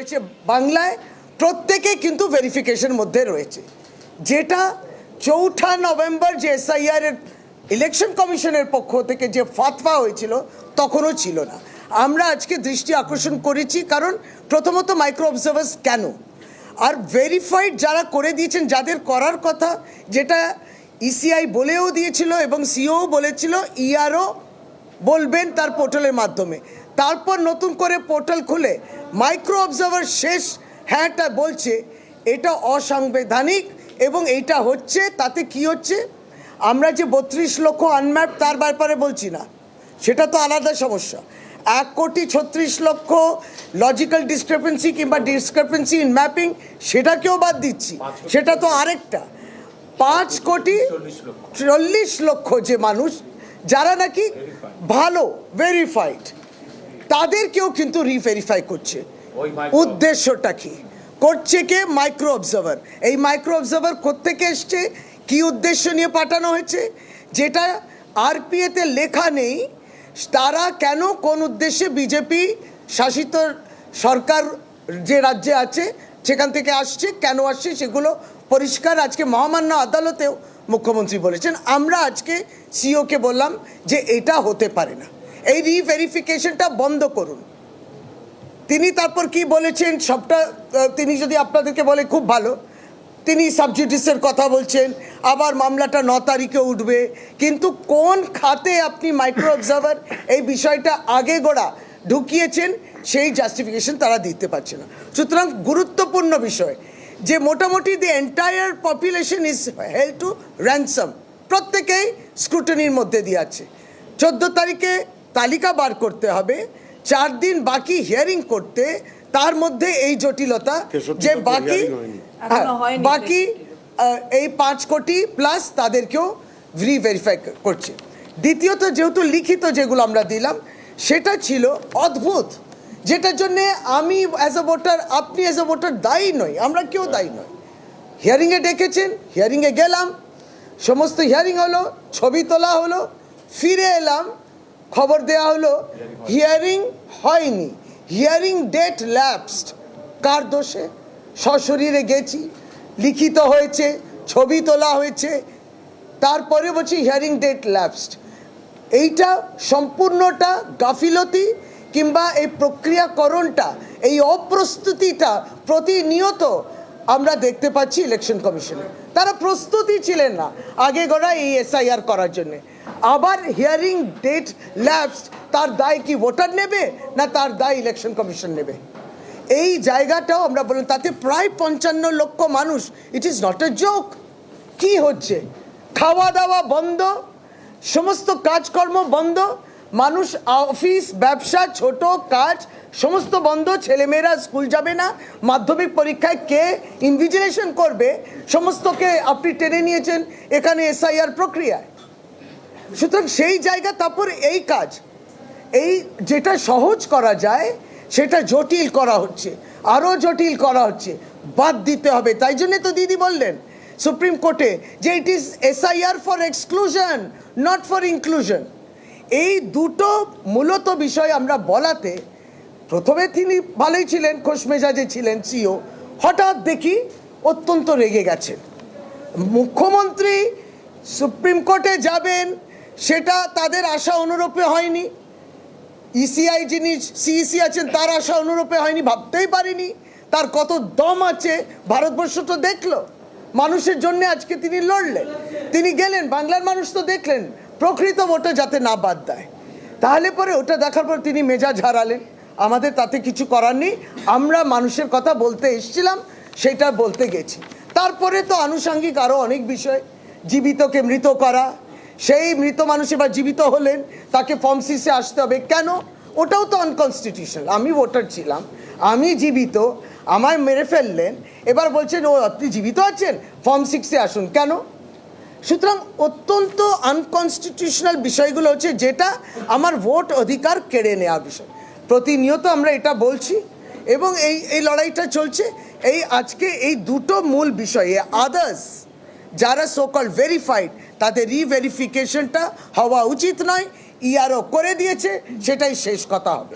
রয়েছে বাংলায় প্রত্যেকে কিন্তু ভেরিফিকেশন মধ্যে রয়েছে, যেটা 4 নভেম্বর যে এসআইআর এর ইলেকশন কমিশনের পক্ষ থেকে যে ফাতওয়া হয়েছিল তখনও ছিল না। আমরা আজকে দৃষ্টি আকর্ষণ করেছি কারণ প্রথমত মাইক্রো অবজার্ভার্স কেন, আর ভেরিফাইড যারা করে দিয়েছেন, যাদের করার কথা, যেটা ইসিআই বলেও দিয়েছিল এবং সিও বলেছিল ইআরও বলবেন তার পোর্টালের মাধ্যমে, তারপর নতুন করে পোর্টাল খুলে মাইক্রো অবজার্ভার শেষ হ্যাঁটা বলছে, এটা অসাংবিধানিক। এবং এইটা হচ্ছে, তাতে কি হচ্ছে, আমরা যে 32 লক্ষ আনম্যাপ তার ব্যাপারে বলছি না, সেটা তো আলাদা সমস্যা। 1,36,00,000 লজিক্যাল ডিসক্রিপেন্সি কিংবা ডিসক্রিপেন্সি ইন ম্যাপিং, সেটাকেও বাদ দিচ্ছি, সেটা তো আরেকটা। 5,40,00,000 যে মানুষ যারা নাকি ভালো ভেরিফাইড, তাদেরকেও কিন্তু রিভেরিফাই করছে। উদ্দেশ্যটা কি করছে? কে? Micro observer. এই মাইক্রো অবজার্ভার কোত্থেকে এসছে, কি উদ্দেশ্য নিয়ে পাঠানো হয়েছে, যেটা আরপিএতে লেখা নেই। তারা কেন, কোন উদ্দেশ্যে বিজেপি শাসিত সরকার যে রাজ্যে আছে সেখান থেকে আসছে, কেন আসছে, সেগুলো পরিষ্কার আজকে মহামান্য আদালতেও মুখ্যমন্ত্রী বলেছেন। আমরা আজকে সিওকে বললাম যে এটা হতে পারে না, এই রিভেরিফিকেশনটা বন্ধ করুন। তিনি তারপর কি বলেছেন সবটা তিনি যদি আপনাদেরকে বলে খুব ভালো। তিনি সাবজুডিসের কথা বলছেন, আবার মামলাটা 9 তারিখে উঠবে, কিন্তু কোন খাতে আপনি মাইক্রো অবজার্ভার এই বিষয়টা আগে গোড়া ঢুকিয়েছেন সেই জাস্টিফিকেশন তারা দিতে পারছে না। সুতরাং গুরুত্বপূর্ণ বিষয় যে মোটামুটি the entire population is held to ransom, প্রত্যেকেই স্ক্রুটনির মধ্যে দিয়ে আছে। 14 তারিখে তালিকা বার করতে হবে, 4 দিন বাকি হিয়ারিং করতে, তার মধ্যে এই জটিলতা যে বাকি এই 5 কোটি প্লাস তাদেরকেও রিভেরিফাই করছে। দ্বিতীয়ত, যেহেতু লিখিত যেগুলো আমরা দিলাম সেটা ছিল অদ্ভুত, যেটার জন্যে আমি অ্যাজ এ ভোটার, আপনি অ্যাজ এ ভোটার দায়ী নই, আমরা কেউ দায়ী নই। হিয়ারিংয়ে ডেকেছেন, হিয়ারিংয়ে গেলাম, সমস্ত হিয়ারিং হলো, ছবি তোলা হলো, ফিরে এলাম, খবর দেওয়া হলো হিয়ারিং হয়নি, হিয়ারিং ডেট ল্যাপসড। কার দোষে? সশরীরে গেছি, লিখিত হয়েছে, ছবি তোলা হয়েছে, তারপরে বলছি হিয়ারিং ডেট ল্যাপসড। এইটা সম্পূর্ণটা গাফিলতি কিংবা এই প্রক্রিয়াকরণটা, এই অপ্রস্তুতিটা প্রতিনিয়ত আমরা দেখতে পাচ্ছি ইলেকশন কমিশনে। তারা প্রস্তুতি ছিলেন না আগে গোড়া এই এসআইআর করার জন্যে। আবার হিয়ারিং ডেট ল্যাপসড, তার দায় কি ভোটার নেবে না তার দায় ইলেকশন কমিশন নেবে? এই জায়গাটাও আমরা বললাম, তাতে প্রায় 55 লক্ষ মানুষ। It is not a joke. কি হচ্ছে? খাওয়া দাওয়া বন্ধ, সমস্ত কাজকর্ম বন্ধ, মানুষ অফিস ব্যবসা ছোট কাজ সমস্ত বন্ধ, ছেলেমেয়েরা স্কুল যাবে না, মাধ্যমিক পরীক্ষায় কে ইনভিজিলেশন করবে, সমস্তকে আপনি টেনে নিয়েছেন এখানে এসআইআর প্রক্রিয়ায়। সুতরাং সেই জায়গা, তারপর এই কাজ, এই যেটা সহজ করা যায় সেটা জটিল করা হচ্ছে, আরও জটিল করা হচ্ছে, বাদ দিতে হবে। তাই জন্যে তো দিদি বললেন সুপ্রিম কোর্টে যে it is SIR for exclusion not for inclusion. এই দুটো মূলত বিষয় আমরা বলাতে প্রথমে তিনি ভালোই ছিলেন, খোশ মেজাজে ছিলেন সিও, হঠাৎ দেখি অত্যন্ত রেগে গেছেন। মুখ্যমন্ত্রী সুপ্রিম কোর্টে যাবেন সেটা তাদের আশা অনুরূপে হয়নি, ইসিআই যিনি সিইসি আছেন তার আশা অনুরূপে হয়নি, ভাবতেই পারিনি তার কত দম আছে ভারতবর্ষ তো দেখলো। মানুষের জন্য আজকে তিনি লড়লেন, তিনি গেলেন, বাংলার মানুষ তো দেখলেন প্রকৃত ভোটে যাতে না বাদ দেয়। তাহলে পরে ওটা দেখার পর তিনি মেজাজ হারালেন। আমাদের তাতে কিছু করার নেই, আমরা মানুষের কথা বলতে এসেছিলাম, সেটা বলতে গেছি। তারপরে তো আনুষঙ্গিক আরও অনেক বিষয়, জীবিতকে মৃত করা, সেই মৃত মানুষ এবার জীবিত হলেন, তাকে ফর্ম 6-এ আসতে হবে কেন? ওটাও তো আনকনস্টিটিউশনাল। আমি ভোটার ছিলাম, আমি জীবিত, আমায় মেরে ফেললেন, এবার বলছেন ও আপনি জীবিত আছেন, ফর্ম 6-এ আসুন কেন? সুতরাং অত্যন্ত আনকনস্টিটিউশনাল বিষয়গুলো হচ্ছে, যেটা আমার ভোট অধিকার কেড়ে নেওয়ার বিষয়। প্রতিনিয়ত আমরা এটা বলছি এবং এই লড়াইটা চলছে। এই আজকে এই দুটো মূল বিষয়ে আদার্স যারা সোকল ভেরিফাইড তাদের রিভেরিফিকেশনটা হওয়া উচিত নয়, ইআরও করে দিয়েছে, সেটাই শেষ কথা হবে।